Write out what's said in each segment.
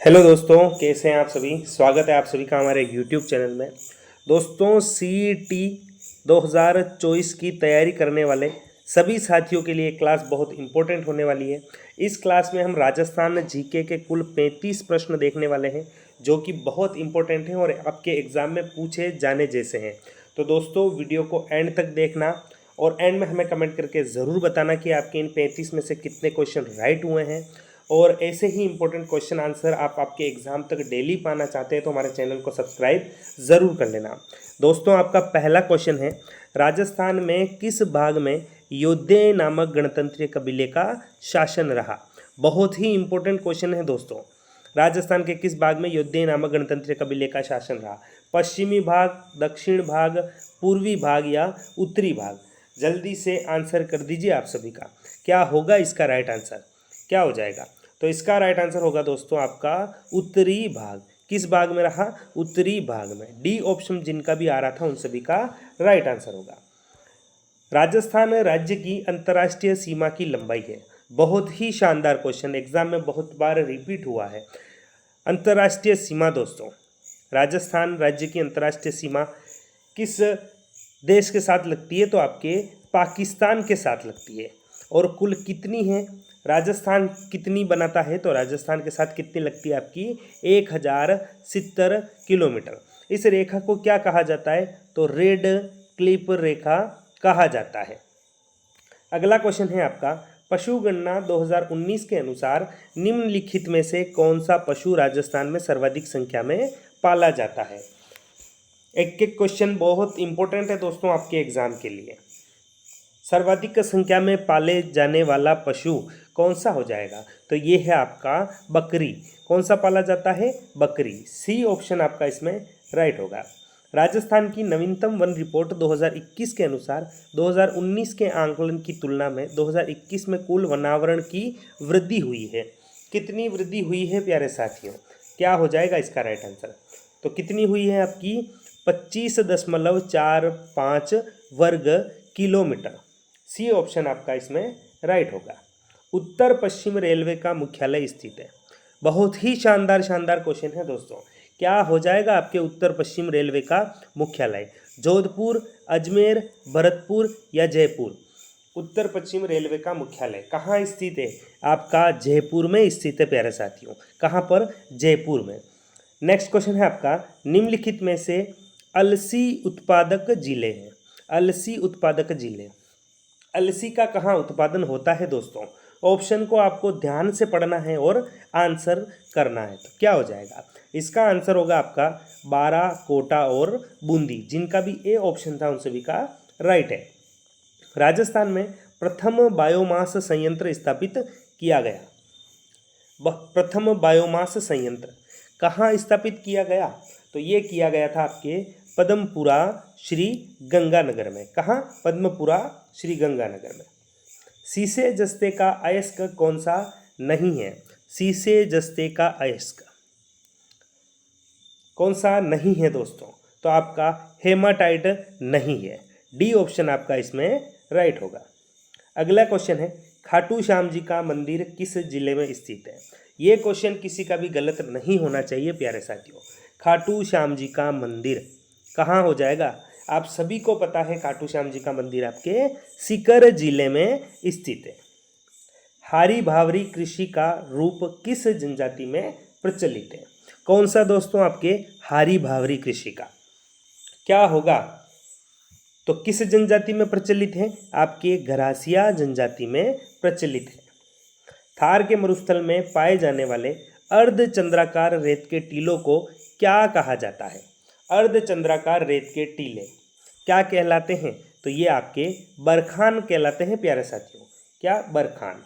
Hello दोस्तों, कैसे हैं आप सभी। स्वागत है आप सभी का हमारे यूट्यूब चैनल में। दोस्तों, CET 2024 की तैयारी करने वाले सभी साथियों के लिए क्लास बहुत इम्पोर्टेंट होने वाली है। इस क्लास में हम राजस्थान जीके के कुल 35 प्रश्न देखने वाले हैं, जो कि बहुत इम्पोर्टेंट हैं और आपके एग्ज़ाम में पूछे जाने जैसे हैं। तो दोस्तों, वीडियो को एंड तक देखना और एंड में हमें कमेंट करके ज़रूर बताना कि आपके इन 35 में से कितने क्वेश्चन राइट हुए हैं। और ऐसे ही इंपॉर्टेंट क्वेश्चन आंसर आप आपके एग्ज़ाम तक डेली पाना चाहते हैं तो हमारे चैनल को सब्सक्राइब ज़रूर कर लेना। दोस्तों, आपका पहला क्वेश्चन है, राजस्थान में किस भाग में योद्धे नामक गणतंत्रीय कबीले का शासन रहा। बहुत ही इंपॉर्टेंट क्वेश्चन है दोस्तों। राजस्थान के किस भाग में योद्धे नामक गणतंत्रीय कबीले का शासन रहा। पश्चिमी भाग, दक्षिण भाग, पूर्वी भाग या उत्तरी भाग। जल्दी से आंसर कर दीजिए आप सभी का। क्या होगा इसका राइट आंसर, क्या हो जाएगा। तो इसका राइट आंसर होगा दोस्तों आपका उत्तरी भाग। किस भाग में रहा, उत्तरी भाग में। डी ऑप्शन जिनका भी आ रहा था उन सभी का राइट आंसर होगा। राजस्थान राज्य की अंतर्राष्ट्रीय सीमा की लंबाई है। बहुत ही शानदार क्वेश्चन, एग्जाम में बहुत बार रिपीट हुआ है। अंतर्राष्ट्रीय सीमा दोस्तों, राजस्थान राज्य की अंतर्राष्ट्रीय सीमा किस देश के साथ लगती है, तो आपके पाकिस्तान के साथ लगती है। और कुल कितनी है, राजस्थान कितनी बनाता है, तो राजस्थान के साथ कितनी लगती है आपकी 1070 किलोमीटर। इस रेखा को क्या कहा जाता है, तो रेड क्लिप रेखा कहा जाता है। अगला क्वेश्चन है आपका, पशु गणना 2019 के अनुसार निम्नलिखित में से कौन सा पशु राजस्थान में सर्वाधिक संख्या में पाला जाता है। एक एक क्वेश्चन बहुत इंपॉर्टेंट है दोस्तों आपके एग्जाम के लिए। सर्वाधिक संख्या में पाले जाने वाला पशु कौन सा हो जाएगा, तो ये है आपका बकरी। कौन सा पाला जाता है, बकरी। सी ऑप्शन आपका इसमें राइट होगा। राजस्थान की नवीनतम वन रिपोर्ट 2021 के अनुसार 2019 के आंकलन की तुलना में 2021 में कुल वनावरण की वृद्धि हुई है। कितनी वृद्धि हुई है प्यारे साथियों, क्या हो जाएगा इसका राइट आंसर। तो कितनी हुई है आपकी 25.45 वर्ग किलोमीटर। सी ऑप्शन आपका इसमें राइट होगा। उत्तर पश्चिम रेलवे का मुख्यालय स्थित है। बहुत ही शानदार शानदार क्वेश्चन है दोस्तों। क्या हो जाएगा आपके उत्तर पश्चिम रेलवे का मुख्यालय, जोधपुर, अजमेर, भरतपुर या जयपुर। उत्तर पश्चिम रेलवे का मुख्यालय कहाँ स्थित है, आपका जयपुर में स्थित है प्यारे साथियों। कहाँ पर, जयपुर में। नेक्स्ट क्वेश्चन है आपका, निम्नलिखित में से अलसी उत्पादक जिले हैं। अलसी उत्पादक जिले, अलसी का कहाँ उत्पादन होता है दोस्तों। ऑप्शन को आपको ध्यान से पढ़ना है और आंसर करना है। तो क्या हो जाएगा, इसका आंसर होगा आपका बारा, कोटा और बूंदी। जिनका भी ए ऑप्शन था उन सभी का राइट है। राजस्थान में प्रथम बायोमास संयंत्र स्थापित किया गया। प्रथम बायोमास संयंत्र कहाँ स्थापित किया गया, तो ये किया गया था आपके पद्मपुरा श्री गंगानगर में। कहाँ, पद्मपुरा श्री गंगानगर में। सीसे जस्ते का अयस्क कौन सा नहीं है। सीसे जस्ते का अयस्क कौन सा नहीं है दोस्तों, तो आपका हेमाटाइट नहीं है। डी ऑप्शन आपका इसमें राइट होगा। अगला क्वेश्चन है, खाटू श्याम जी का मंदिर किस जिले में स्थित है। ये क्वेश्चन किसी का भी गलत नहीं होना चाहिए प्यारे साथियों। खाटू श्याम जी का मंदिर कहाँ हो जाएगा, आप सभी को पता है खाटू श्याम जी का मंदिर आपके सीकर जिले में स्थित है। हारी भावरी कृषि का रूप किस जनजाति में प्रचलित है। कौन सा दोस्तों, आपके हारी भावरी कृषि का क्या होगा, तो किस जनजाति में प्रचलित है, आपके घरासिया जनजाति में प्रचलित है। थार के मरुस्थल में पाए जाने वाले अर्धचंद्राकार रेत के टीलों को क्या कहा जाता है। अर्धचंद्राकार रेत के टीले क्या कहलाते हैं, तो ये आपके बरखान कहलाते हैं प्यारे साथियों। क्या, बरखान।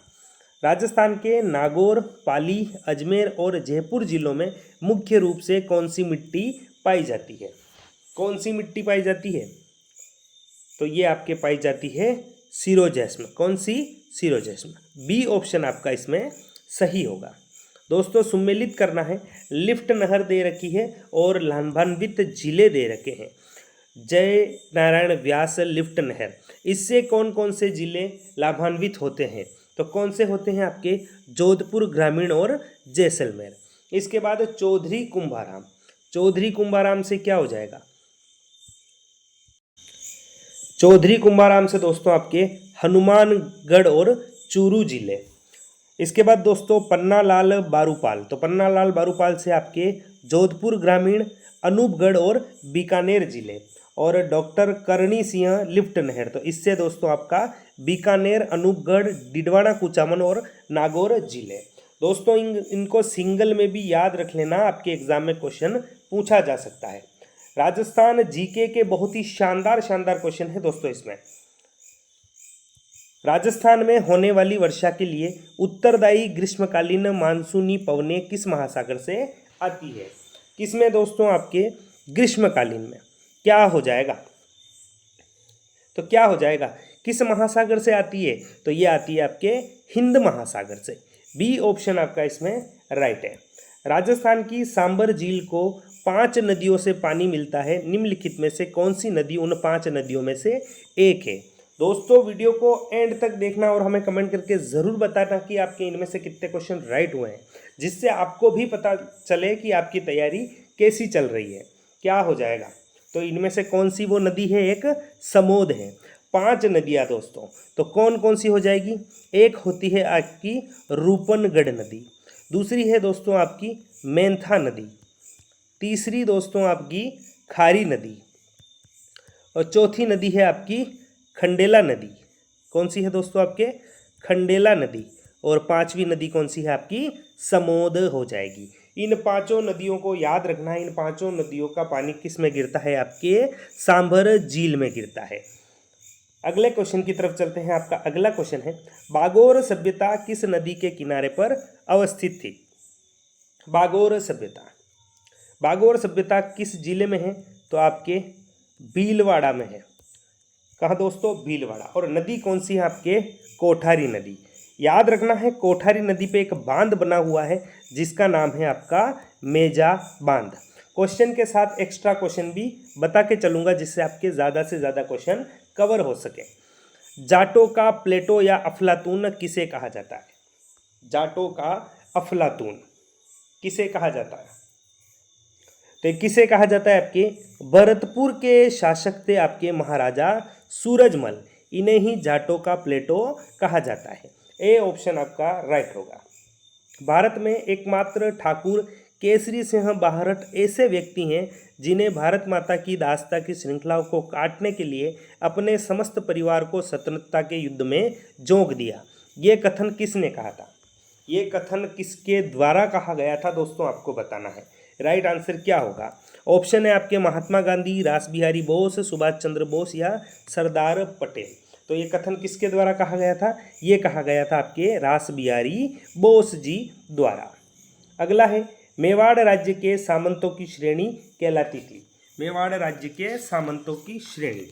राजस्थान के नागौर, पाली, अजमेर और जयपुर जिलों में मुख्य रूप से कौन सी मिट्टी पाई जाती है। कौन सी मिट्टी पाई जाती है, तो ये आपके पाई जाती है सिरोजेस्म। कौन सी, सिरोजेस्म। बी ऑप्शन आपका इसमें सही होगा। दोस्तों, सुमेलित करना है, लिफ्ट नहर दे रखी है और लाभान्वित जिले दे रखे हैं। जय नारायण व्यास लिफ्ट नहर, इससे कौन कौन से जिले लाभान्वित होते हैं, तो कौन से होते हैं आपके जोधपुर ग्रामीण और जैसलमेर। इसके बाद चौधरी कुंभाराम। चौधरी कुंभाराम से क्या हो जाएगा? चौधरी कुंभाराम से दोस्तों आपके हनुमानगढ़ और चूरू जिले। इसके बाद दोस्तों पन्नालाल बारूपाल। तो पन्नालाल बारूपाल से आपके जोधपुर ग्रामीण, अनूपगढ़ और बीकानेर जिले। और डॉक्टर करणी सिंह लिफ्टनहेर, तो इससे दोस्तों आपका बीकानेर, अनूपगढ़, डिडवाना, कुचामन और नागौर जिले। दोस्तों इनको सिंगल में भी याद रख लेना, आपके एग्जाम में क्वेश्चन पूछा जा सकता है। राजस्थान जीके के बहुत ही शानदार क्वेश्चन है दोस्तों इसमें। राजस्थान में होने वाली वर्षा के लिए उत्तरदायी ग्रीष्मकालीन मानसूनी पवनें किस महासागर से आती है? किसमें दोस्तों? आपके ग्रीष्मकालीन में। क्या हो जाएगा? तो क्या हो जाएगा? किस महासागर से आती है? तो ये आती है आपके हिंद महासागर से। बी ऑप्शन आपका इसमें राइट है। राजस्थान की सांबर झील को 5 नदियों से पानी मिलता है, निम्नलिखित में से कौन सी नदी उन 5 नदियों में से एक है? दोस्तों वीडियो को एंड तक देखना और हमें कमेंट करके ज़रूर बताना कि आपके इनमें से कितने क्वेश्चन राइट हुए हैं, जिससे आपको भी पता चले कि आपकी तैयारी कैसी चल रही है। क्या हो जाएगा? तो इनमें से कौन सी वो नदी है? एक समोद है। 5 नदियाँ दोस्तों, तो कौन कौन सी हो जाएगी? एक होती है आपकी रूपनगढ़ नदी, दूसरी है दोस्तों आपकी मेंथा नदी, तीसरी दोस्तों आपकी खारी नदी, और चौथी नदी है आपकी खंडेला नदी। कौन सी है दोस्तों? आपके खंडेला नदी। और 5वीं नदी कौन सी है? आपकी समोद हो जाएगी। इन 5 नदियों को याद रखना है। इन 5 नदियों का पानी किस में गिरता है? आपके सांभर झील में गिरता है। अगले क्वेश्चन की तरफ चलते हैं। आपका अगला क्वेश्चन है, बागोर सभ्यता किस नदी के किनारे पर अवस्थित थी? बागोर सभ्यता। बागोर सभ्यता किस जिले में है? तो आपके भीलवाड़ा में है। कहाँ दोस्तों? भीलवाड़ा। और नदी कौन सी है? आपके कोठारी नदी। याद रखना है, कोठारी नदी पे एक बांध बना हुआ है जिसका नाम है आपका मेजा बांध। क्वेश्चन के साथ एक्स्ट्रा क्वेश्चन भी बता के चलूंगा, जिससे आपके ज़्यादा से ज़्यादा क्वेश्चन कवर हो सके। जाटों का प्लेटो या अफलातून किसे कहा जाता है? जाटों का अफलातून किसे कहा जाता है? तो किसे कहा जाता है? आपके भरतपुर के शासक थे आपके महाराजा सूरजमल, इन्हें ही जाटों का प्लेटो कहा जाता है। ए ऑप्शन आपका राइट होगा। भारत में एकमात्र ठाकुर केसरी सिंह बाहरट ऐसे व्यक्ति हैं जिन्हें भारत माता की दासता की श्रृंखलाओं को काटने के लिए अपने समस्त परिवार को स्वतंत्रता के युद्ध में झोंक दिया। ये कथन किसने कहा था? ये कथन किसके द्वारा कहा गया था दोस्तों? आपको बताना है। राइट आंसर क्या होगा? ऑप्शन है आपके महात्मा गांधी, रास बिहारी बोस, सुभाष चंद्र बोस या सरदार पटेल। तो ये कथन किसके द्वारा कहा गया था? ये कहा गया था आपके रास बिहारी बोस जी द्वारा। अगला है, मेवाड़ राज्य के सामंतों की श्रेणी कहलाती थी। मेवाड़ राज्य के सामंतों की श्रेणी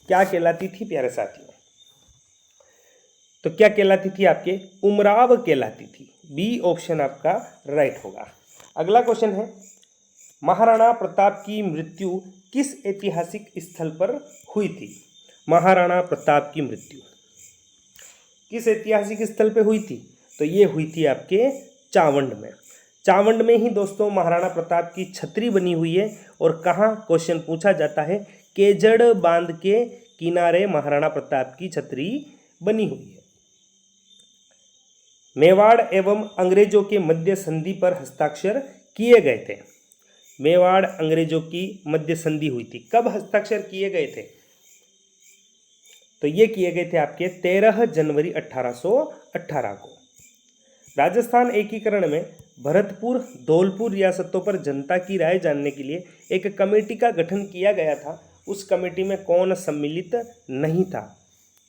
क्या कहलाती थी प्यारे साथियों? तो क्या कहलाती थी? आपके उमराव कहलाती थी। बी ऑप्शन आपका राइट होगा। अगला क्वेश्चन है, महाराणा प्रताप की मृत्यु किस ऐतिहासिक स्थल पर हुई थी? महाराणा प्रताप की मृत्यु किस ऐतिहासिक स्थल पे हुई थी? तो ये हुई थी आपके चावंड में। चावंड में ही दोस्तों महाराणा प्रताप की छतरी बनी हुई है। और कहाँ क्वेश्चन पूछा जाता है? केजड़ बांध के किनारे महाराणा प्रताप की छतरी बनी हुई है। मेवाड़ एवं अंग्रेजों के मध्य संधि पर हस्ताक्षर किए गए थे। मेवाड़ अंग्रेजों की मध्य संधि हुई थी। कब हस्ताक्षर किए गए थे? तो ये किए गए थे आपके 13 जनवरी 1818 को। राजस्थान एकीकरण में भरतपुर, धौलपुर रियासतों पर जनता की राय जानने के लिए एक कमेटी का गठन किया गया था। उस कमेटी में कौन सम्मिलित नहीं था?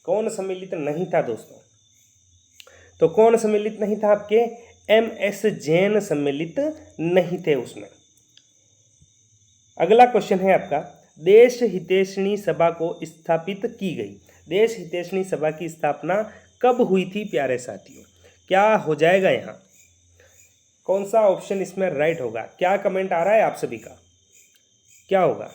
कौन सम्मिलित नहीं था दोस्तों? तो कौन सम्मिलित नहीं था? आपके MS जैन सम्मिलित नहीं थे उसमें। अगला क्वेश्चन है आपका, देश हितैषणी सभा को स्थापित की गई। देश हितैषणी सभा की स्थापना कब हुई थी प्यारे साथियों? क्या हो जाएगा यहाँ? कौन सा ऑप्शन इसमें राइट होगा? क्या कमेंट आ रहा है आप सभी का? क्या होगा?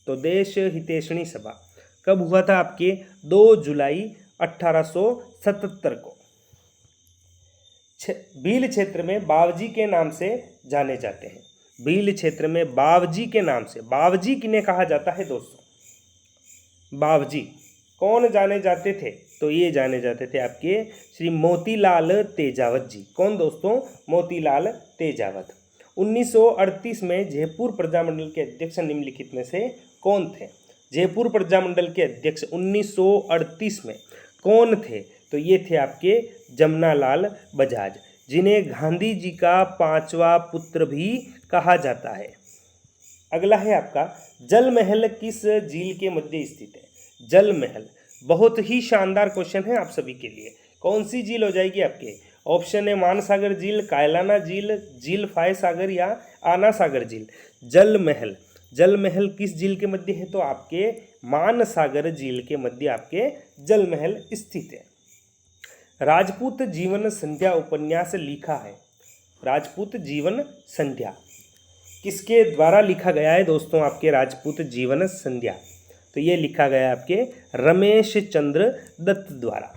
तो देश हितैषणी सभा कब हुआ था? आपके 2 जुलाई 1877 को। भील क्षेत्र में बावजी के नाम से जाने जाते हैं। भील क्षेत्र में बावजी के नाम से, बावजी किन्हें कहा जाता है दोस्तों? बावजी कौन जाने जाते थे? तो ये जाने जाते थे आपके श्री मोतीलाल तेजावत जी। कौन दोस्तों? मोतीलाल तेजावत। 1938 में जयपुर प्रजामंडल के अध्यक्ष निम्नलिखित में से कौन थे? जयपुर प्रजामंडल के अध्यक्ष 1938 में कौन थे? तो ये थे आपके जमनालाल बजाज, जिन्हें गांधी जी का 5वां पुत्र भी कहा जाता है। अगला है आपका, जल महल किस झील के मध्य स्थित है? जल महल बहुत ही शानदार क्वेश्चन है आप सभी के लिए। कौन सी झील हो जाएगी आपके? ऑप्शन है मानसागर झील, कायलाना झील, झील फाय सागर या आना सागर झील। जल महल, जल महल किस झील के मध्य है? तो आपके मानसागर झील के मध्य आपके जल महल स्थित है। राजपूत जीवन संध्या उपन्यास लिखा है। राजपूत जीवन संध्या किसके द्वारा लिखा गया है दोस्तों? आपके राजपूत जीवन संध्या, तो ये लिखा गया आपके रमेश चंद्र दत्त द्वारा।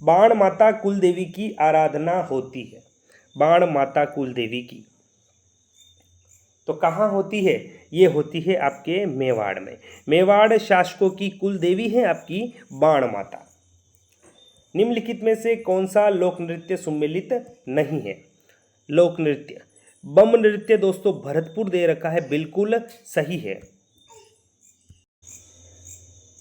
बाण माता कुलदेवी की आराधना होती है। बाण माता कुलदेवी की तो कहाँ होती है? ये होती है आपके मेवाड़ में। मेवाड़ शासकों की कुलदेवी है आपकी बाण माता। निम्नलिखित में से कौन सा लोक नृत्य सुमेलित नहीं है? लोक नृत्य, बम नृत्य दोस्तों भरतपुर दे रखा है, बिल्कुल सही है।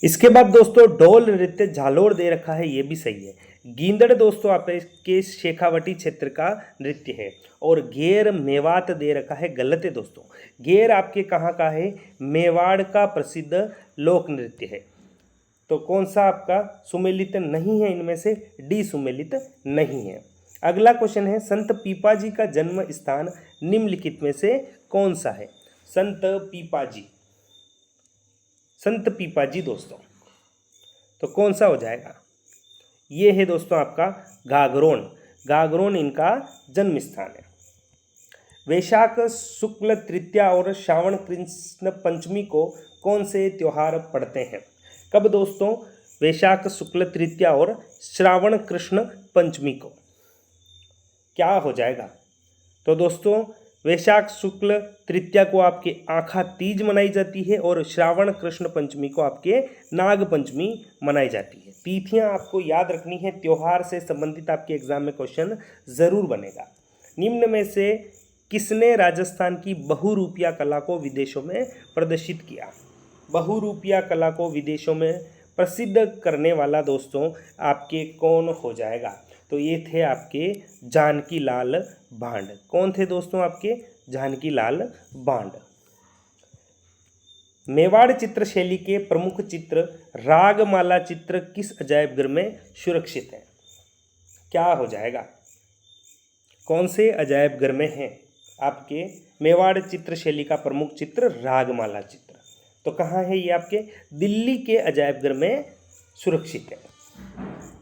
इसके बाद दोस्तों ढोल नृत्य झालोर दे रखा है, ये भी सही है। गींदड़ दोस्तों आपके शेखावटी क्षेत्र का नृत्य है। और घेर मेवात दे रखा है, गलत है दोस्तों। घेर आपके कहाँ का है? मेवाड़ का प्रसिद्ध लोक नृत्य है। तो कौन सा आपका सुमेलित नहीं है? इनमें से डी सुमेलित नहीं है। अगला क्वेश्चन है, संत पीपाजी का जन्म स्थान निम्नलिखित में से कौन सा है? संत पीपाजी, संत पीपाजी दोस्तों, तो कौन सा हो जाएगा? ये है दोस्तों आपका गागरोन। गागरोन इनका जन्म स्थान है। वैशाख शुक्ल तृतीया और श्रावण कृष्ण पंचमी को कौन से त्योहार पड़ते हैं? कब दोस्तों? वैशाख शुक्ल तृतीया और श्रावण कृष्ण पंचमी को। क्या हो जाएगा? तो दोस्तों वैशाख शुक्ल तृतीया को आपके आखा तीज मनाई जाती है और श्रावण कृष्ण पंचमी को आपके नाग पंचमी मनाई जाती है। तिथियां आपको याद रखनी है, त्योहार से संबंधित आपके एग्जाम में क्वेश्चन जरूर बनेगा। निम्न में से किसने राजस्थान की बहुरूपिया कला को विदेशों में प्रदर्शित किया? बहुरूपिया कला को विदेशों में प्रसिद्ध करने वाला दोस्तों आपके कौन हो जाएगा? तो ये थे आपके जानकी लाल भांड। कौन थे दोस्तों आपके? जानकी लाल भांड। मेवाड़ चित्र शैली के प्रमुख चित्र रागमाला चित्र किस अजायब घर में सुरक्षित है? क्या हो जाएगा? कौन से अजायब घर में है आपके मेवाड़ चित्र शैली का प्रमुख चित्र रागमाला चित्र? तो कहाँ है ये? आपके दिल्ली के अजायब घर में सुरक्षित है।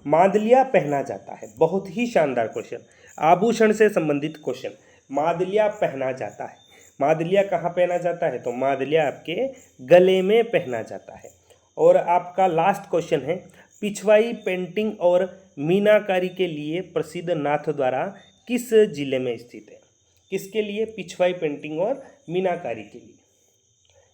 मादलिया पहना जाता है, बहुत ही शानदार क्वेश्चन, आभूषण से संबंधित क्वेश्चन। मादलिया पहना जाता है, मादलिया कहाँ पहना जाता है? तो मादलिया आपके गले में पहना जाता है। और आपका लास्ट क्वेश्चन है, पिछवाई पेंटिंग और मीनाकारी के लिए प्रसिद्ध नाथद्वारा किस जिले में स्थित है? किसके लिए? पिछवाई पेंटिंग और मीनाकारी के लिए।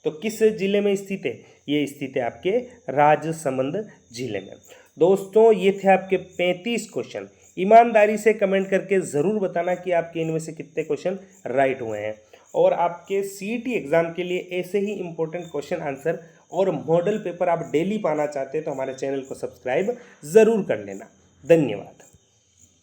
तो किस जिले में स्थित है? ये स्थित है आपके राजसमंद जिले में। दोस्तों ये थे आपके 35 क्वेश्चन। ईमानदारी से कमेंट करके ज़रूर बताना कि आपके इनमें से कितने क्वेश्चन राइट हुए हैं। और आपके सीईटी एग्ज़ाम के लिए ऐसे ही इम्पोर्टेंट क्वेश्चन आंसर और मॉडल पेपर आप डेली पाना चाहते हैं तो हमारे चैनल को सब्सक्राइब ज़रूर कर लेना। धन्यवाद।